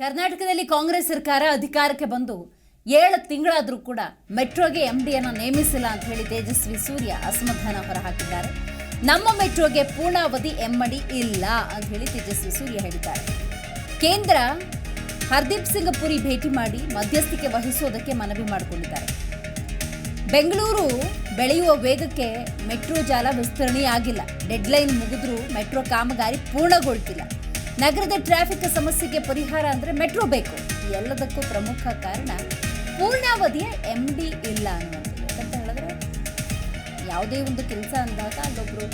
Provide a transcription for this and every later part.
ಕರ್ನಾಟಕದಲ್ಲಿ ಕಾಂಗ್ರೆಸ್ ಸರ್ಕಾರ ಅಧಿಕಾರಕ್ಕೆ ಬಂದು 7 ತಿಂಗಳಾದರೂ ಕೂಡ ಮೆಟ್ರೋಗೆ ಎಂಡಿಯನ್ನು ನೇಮಿಸಿಲ್ಲ ಅಂತ ಹೇಳಿ ತೇಜಸ್ವಿ ಸೂರ್ಯ ಅಸಮಾಧಾನ ಹೊರಹಾಕಿದ್ದಾರೆ. ನಮ್ಮ ಮೆಟ್ರೋಗೆ ಪೂರ್ಣಾವಧಿ ಎಂಡಿ ಇಲ್ಲ ಅಂತ ಹೇಳಿ ತೇಜಸ್ವಿ ಸೂರ್ಯ ಹೇಳಿದ್ದಾರೆ. ಕೇಂದ್ರ ಹರ್ದೀಪ್ ಸಿಂಗ್ ಪುರಿ ಭೇಟಿ ಮಾಡಿ ಮಧ್ಯಸ್ಥಿಕೆ ವಹಿಸುವುದಕ್ಕೆ ಮನವಿ ಮಾಡಿಕೊಂಡಿದ್ದಾರೆ. ಬೆಂಗಳೂರು ಬೆಳೆಯುವ ವೇಗಕ್ಕೆ ಮೆಟ್ರೋ ಜಾಲ ವಿಸ್ತರಣೆಯಾಗಿಲ್ಲ. ಡೆಡ್ಲೈನ್ ಮುಗಿದ್ರೂ ಮೆಟ್ರೋ ಕಾಮಗಾರಿ ಪೂರ್ಣಗೊಳ್ತಿಲ್ಲ. ನಗರದ ಟ್ರಾಫಿಕ್ ಸಮಸ್ಯೆಗೆ ಪರಿಹಾರ ಅಂದರೆ ಮೆಟ್ರೋ ಬೇಕು. ಎಲ್ಲದಕ್ಕೂ ಪ್ರಮುಖ ಕಾರಣ ಪೂರ್ಣಾವಧಿಯ ಎಂಡಿ ಇಲ್ಲ ಅನ್ನುವಂಥದ್ದು. ಯಾಕಂತ ಹೇಳಿದ್ರೆ ಯಾವುದೇ ಒಂದು ಕೆಲಸ ಅಂದಾಗ ಅಲ್ಲೊಬ್ಬರು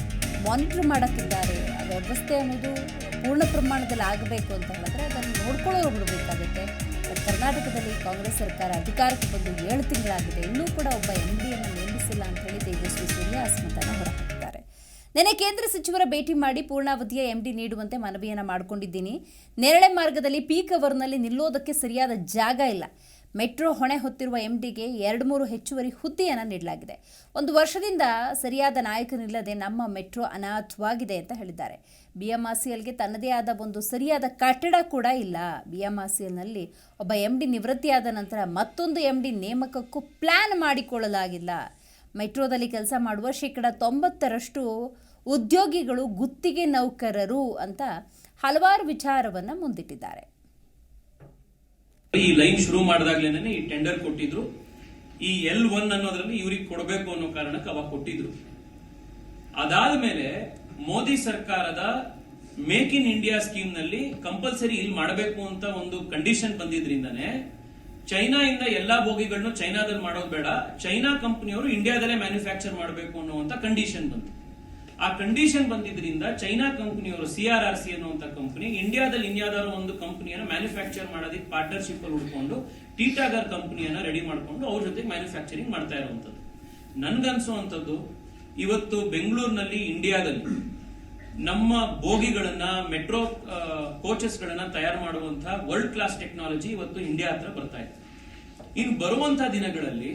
ಮಾನಿಟರ್ ಮಾಡೋಕ್ಕಿದ್ದಾರೆ. ಆ ವ್ಯವಸ್ಥೆ ಅನ್ನೋದು ಪೂರ್ಣ ಪ್ರಮಾಣದಲ್ಲಿ ಆಗಬೇಕು ಅಂತ ಹೇಳಿದ್ರೆ ಅದನ್ನು ನೋಡ್ಕೊಳ್ಳೋರು ಬಿಡಬೇಕಾಗುತ್ತೆ. ಕರ್ನಾಟಕದಲ್ಲಿ ಕಾಂಗ್ರೆಸ್ ಸರ್ಕಾರ ಅಧಿಕಾರಕ್ಕೆ ಬಂದು 7 ತಿಂಗಳಾಗಿದೆ, ಇನ್ನೂ ಕೂಡ ಒಬ್ಬ ಎಂಡಿಯನ್ನು ನೇಮಿಸಿಲ್ಲ ಅಂತ ಹೇಳಿ ತೇಜಸ್ವಿ ಸೂರ್ಯ ಅಸಮಾಧಾನ ಹೊರಹಾಕಿದ್ದಾರೆ. ನಿನ್ನೆ ಕೇಂದ್ರ ಸಚಿವರ ಭೇಟಿ ಮಾಡಿ ಪೂರ್ಣಾವಧಿಯ ಎಂಡಿ ನೀಡುವಂತೆ ಮನವಿಯನ್ನು ಮಾಡಿಕೊಂಡಿದ್ದೀನಿ. ನೇರಳೆ ಮಾರ್ಗದಲ್ಲಿ ಪೀಕ್ ಅವರ್ನಲ್ಲಿ ನಿಲ್ಲೋದಕ್ಕೆ ಸರಿಯಾದ ಜಾಗ ಇಲ್ಲ. ಮೆಟ್ರೋ ಹೊಣೆ ಹೊತ್ತಿರುವ ಎಂಡಿಗೆ 2-3 ಹೆಚ್ಚುವರಿ ಹುದ್ದೆಯನ್ನು ನೀಡಲಾಗಿದೆ. 1 ವರ್ಷದಿಂದ ಸರಿಯಾದ ನಾಯಕನಿಲ್ಲದೆ ನಮ್ಮ ಮೆಟ್ರೋ ಅನಾಥವಾಗಿದೆ ಅಂತ ಹೇಳಿದ್ದಾರೆ. BMRCLಗೆ ತನ್ನದೇ ಆದ ಒಂದು ಸರಿಯಾದ ಕಟ್ಟಡ ಕೂಡ ಇಲ್ಲ. BMRCLನಲ್ಲಿ ಒಬ್ಬ ಎಂಡಿ ನಿವೃತ್ತಿಯಾದ ನಂತರ ಮತ್ತೊಂದು ಎಂಡಿ ನೇಮಕಕ್ಕೂ ಪ್ಲಾನ್ ಮಾಡಿಕೊಳ್ಳಲಾಗಿಲ್ಲ. ಮೆಟ್ರೋದಲ್ಲಿ ಕೆಲಸ ಮಾಡುವ 90% ಉದ್ಯೋಗಿಗಳು ಗುತ್ತಿಗೆ ನೌಕರರು ಅಂತ ಹಲವಾರು ವಿಚಾರವನ್ನು ಮುಂದಿಟ್ಟಿದ್ದಾರೆ. ಈ ಲೈನ್ ಶುರು ಮಾಡಿದಾಗ್ಲೇನೆ ಈ ಟೆಂಡರ್ ಕೊಟ್ಟಿದ್ರು. ಈ L1 ಅನ್ನೋದ್ರಲ್ಲಿ ಇವ್ರಿಗೆ ಕೊಡಬೇಕು ಅನ್ನೋ ಕಾರಣಕ್ಕೆ ಅವಾಗ ಕೊಟ್ಟಿದ್ರು. ಅದಾದ ಮೇಲೆ ಮೋದಿ ಸರ್ಕಾರದ ಮೇಕ್ ಇನ್ ಇಂಡಿಯಾ ಸ್ಕೀಮ್ ನಲ್ಲಿ ಕಂಪಲ್ಸರಿ ಇಲ್ಲಿ ಮಾಡಬೇಕು ಅಂತ ಒಂದು ಕಂಡೀಷನ್ ಬಂದಿದ್ರಿಂದಾನೆ ಚೈನಾ ಇಂದ ಎಲ್ಲಾ ಬೋಗಿಗಳನ್ನು ಚೈನಾದಲ್ಲಿ ಮಾಡೋದು ಬೇಡ, ಚೈನಾ ಕಂಪನಿಯವರು ಇಂಡಿಯಾದಲ್ಲೇ ಮ್ಯಾನುಫ್ಯಾಕ್ಚರ್ ಮಾಡಬೇಕು ಅನ್ನುವಂತ ಕಂಡೀಷನ್ ಬಂತು. ಆ ಕಂಡೀಷನ್ ಬಂದಿದ್ರಿಂದ ಚೈನಾ ಕಂಪನಿಯವರು CRRC ಅನ್ನುವಂತ ಕಂಪನಿ ಇಂಡಿಯಾದಲ್ಲಿ ಇನ್ಯಾವುದಾದ್ರು ಒಂದು ಕಂಪನಿಯನ್ನ ಮ್ಯಾನುಫ್ಯಾಕ್ಚರ್ ಮಾಡೋದಕ್ಕೆ ಪಾರ್ಟ್ನರ್ಶಿಪ್ ಅಲ್ಲಿ ಹುಡ್ಕೊಂಡು ಟೀಟಾಗರ್ ಕಂಪನಿಯನ್ನ ರೆಡಿ ಮಾಡ್ಕೊಂಡು ಅವ್ರ ಜೊತೆ ಮ್ಯಾನುಫ್ಯಾಕ್ಚರಿಂಗ್ ಮಾಡ್ತಾ ಇರುವಂತದ್ದು. ನನ್ಗನ್ಸುವಂತದ್ದು ಇವತ್ತು ಬೆಂಗಳೂರಿನಲ್ಲಿ ಇಂಡಿಯಾದಲ್ಲಿ ನಮ್ಮ ಬೋಗಿಗಳನ್ನ ಮೆಟ್ರೋ ಕೋಚಸ್ ಗಳನ್ನ ತಯಾರು ಮಾಡುವಂತಹ ವರ್ಲ್ಡ್ ಕ್ಲಾಸ್ ಟೆಕ್ನಾಲಜಿ ಇವತ್ತು ಇಂಡಿಯಾ ಹತ್ರ ಬರ್ತಾ ಇದೆ. ಇನ್ನು ಬರುವಂತಹ ದಿನಗಳಲ್ಲಿ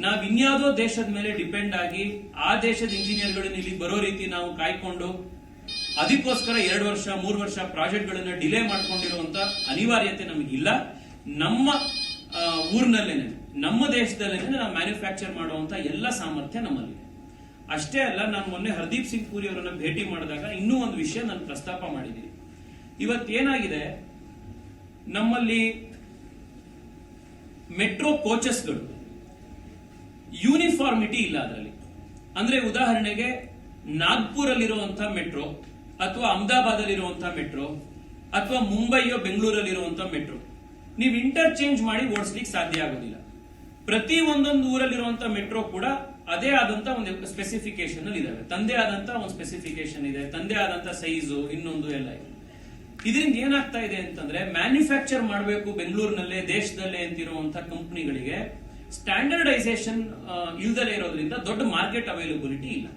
ನಾವ್ ಇನ್ಯಾವುದೋ ದೇಶದ ಮೇಲೆ ಡಿಪೆಂಡ್ ಆಗಿ ಆ ದೇಶದ ಇಂಜಿನಿಯರ್ಗಳನ್ನ ಇಲ್ಲಿ ಬರೋ ರೀತಿ ನಾವು ಕಾಯ್ಕೊಂಡು ಅದಕ್ಕೋಸ್ಕರ 2 ವರ್ಷ 3 ವರ್ಷ ಪ್ರಾಜೆಕ್ಟ್ ಗಳನ್ನ ಡಿಲೇ ಮಾಡ್ಕೊಂಡಿರುವಂತ ಅನಿವಾರ್ಯತೆ ನಮಗಿಲ್ಲ. ನಮ್ಮ ಊರಿನಲ್ಲೇನೆ ನಮ್ಮ ದೇಶದಲ್ಲೇನೆ ನಾವು ಮ್ಯಾನುಫ್ಯಾಕ್ಚರ್ ಮಾಡುವಂತ ಎಲ್ಲ ಸಾಮರ್ಥ್ಯ ನಮ್ಮಲ್ಲಿ. ಅಷ್ಟೇ ಅಲ್ಲ, ನಾನು ಮೊನ್ನೆ ಹರ್ದೀಪ್ ಸಿಂಗ್ ಪುರಿ ಅವರನ್ನ ಭೇಟಿ ಮಾಡಿದಾಗ ಇನ್ನೂ ಒಂದು ವಿಷಯ ನಾನು ಪ್ರಸ್ತಾಪ ಮಾಡಿದ್ದೀನಿ. ಇವತ್ತೇನಾಗಿದೆ, ನಮ್ಮಲ್ಲಿ ಮೆಟ್ರೋ ಕೋಚಸ್ಗಳು ಯೂನಿಫಾರ್ಮಿಟಿ ಇಲ್ಲ ಅದರಲ್ಲಿ. ಅಂದ್ರೆ ಉದಾಹರಣೆಗೆ ನಾಗ್ಪುರ್ ಅಲ್ಲಿರುವಂತಹ ಮೆಟ್ರೋ ಅಥವಾ ಅಹಮದಾಬಾದ್ ಅಲ್ಲಿರುವಂತಹ ಮೆಟ್ರೋ ಅಥವಾ ಮುಂಬೈಯೋ ಬೆಂಗಳೂರಲ್ಲಿರುವಂತಹ ಮೆಟ್ರೋ ನೀವು ಇಂಟರ್ಚೇಂಜ್ ಮಾಡಿ ಓಡಿಸ್ಲಿಕ್ಕೆ ಸಾಧ್ಯ ಆಗೋದಿಲ್ಲ. ಪ್ರತಿ ಒಂದೊಂದು ಊರಲ್ಲಿರುವಂತಹ ಮೆಟ್ರೋ ಕೂಡ ಅದೇ ಆದಂತ ಒಂದು ಸ್ಪೆಸಿಫಿಕೇಶನ್ ಅಲ್ಲಿ ಇದಾವೆ. ತಂದೆ ಆದಂತ ಒಂದು ಸ್ಪೆಸಿಫಿಕೇಶನ್ ಇದೆ, ತಂದೆ ಆದಂತ ಸೈಜು ಇನ್ನೊಂದು ಎಲ್ಲ ಇದೆ. ಇದರಿಂದ ಏನಾಗ್ತಾ ಇದೆ ಅಂತಂದ್ರೆ ಮ್ಯಾನುಫ್ಯಾಕ್ಚರ್ ಮಾಡಬೇಕು ಬೆಂಗಳೂರಿನಲ್ಲೇ ದೇಶದಲ್ಲೇ ಅಂತಿರುವಂತಹ ಕಂಪನಿಗಳಿಗೆ ಸ್ಟ್ಯಾಂಡರ್ಡೈಸೇಷನ್ ಇಲ್ದಲೇ ಇರೋದ್ರಿಂದ ದೊಡ್ಡ ಮಾರ್ಕೆಟ್ ಅವೈಲಬಿಲಿಟಿ ಇಲ್ಲ.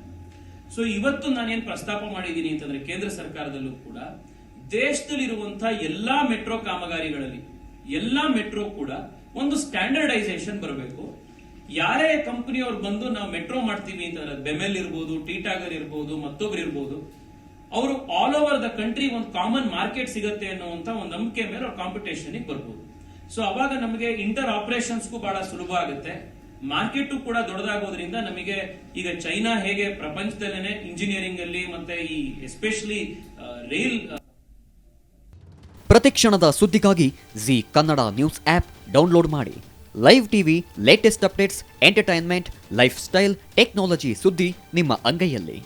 ಸೊ ಇವತ್ತು ನಾನೇನ್ ಪ್ರಸ್ತಾಪ ಮಾಡಿದ್ದೀನಿ ಅಂತಂದ್ರೆ ಕೇಂದ್ರ ಸರ್ಕಾರದಲ್ಲೂ ಕೂಡ ದೇಶದಲ್ಲಿರುವಂತಹ ಎಲ್ಲಾ ಮೆಟ್ರೋ ಕಾಮಗಾರಿಗಳಲ್ಲಿ ಎಲ್ಲಾ ಮೆಟ್ರೋ ಕೂಡ ಒಂದು ಸ್ಟ್ಯಾಂಡರ್ಡೈಸೇಷನ್ ಬರಬೇಕು. ಯಾರೇ ಕಂಪನಿಯವ್ರು ಬಂದು ನಾವು ಮೆಟ್ರೋ ಮಾಡ್ತೀವಿ ಅಂತಂದ್ರೆ ಬೆಮೆಲ್ ಇರ್ಬೋದು, ಟೀಟಾಗರ್ ಇರ್ಬೋದು, ಮತ್ತೊಬ್ರು ಇರ್ಬೋದು, ಅವರು ಆಲ್ ಓವರ್ ದ ಕಂಟ್ರಿ ಒಂದು ಕಾಮನ್ ಮಾರ್ಕೆಟ್ ಸಿಗುತ್ತೆ ಅನ್ನುವಂತ ಒಂದು ನಂಬಿಕೆ ಮೇಲೆ ಅವ್ರ ಕಾಂಪಿಟೇಷನ್ ಬರ್ಬೋದು. ಸೊ ಅವಾಗ ನಮಗೆ ಇಂಟರ್ ಆಪರೇಷನ್ಸ್ಗೂ ಬಹಳ ಸುಲಭ ಆಗುತ್ತೆ. ಮಾರ್ಕೆಟ್ ಕೂಡ ದೊಡ್ಡದಾಗೋದ್ರಿಂದ ನಮಗೆ ಈಗ ಚೈನಾ ಹೇಗೆ ಪ್ರಪಂಚದಲ್ಲೇನೆ ಇಂಜಿನಿಯರಿಂಗ್ ಅಲ್ಲಿ ಮತ್ತೆ ಈ ಎಸ್ಪೆಷಲಿ ರೈಲ್. ಪ್ರತಿಕ್ಷಣದ ಸುದ್ದಿಗಾಗಿ Zee Kannada news app download ಮಾಡಿ. Live TV, latest updates, entertainment, lifestyle, technology ಸುದ್ದಿ ನಿಮ್ಮ ಅಂಗೈಯಲ್ಲಿ.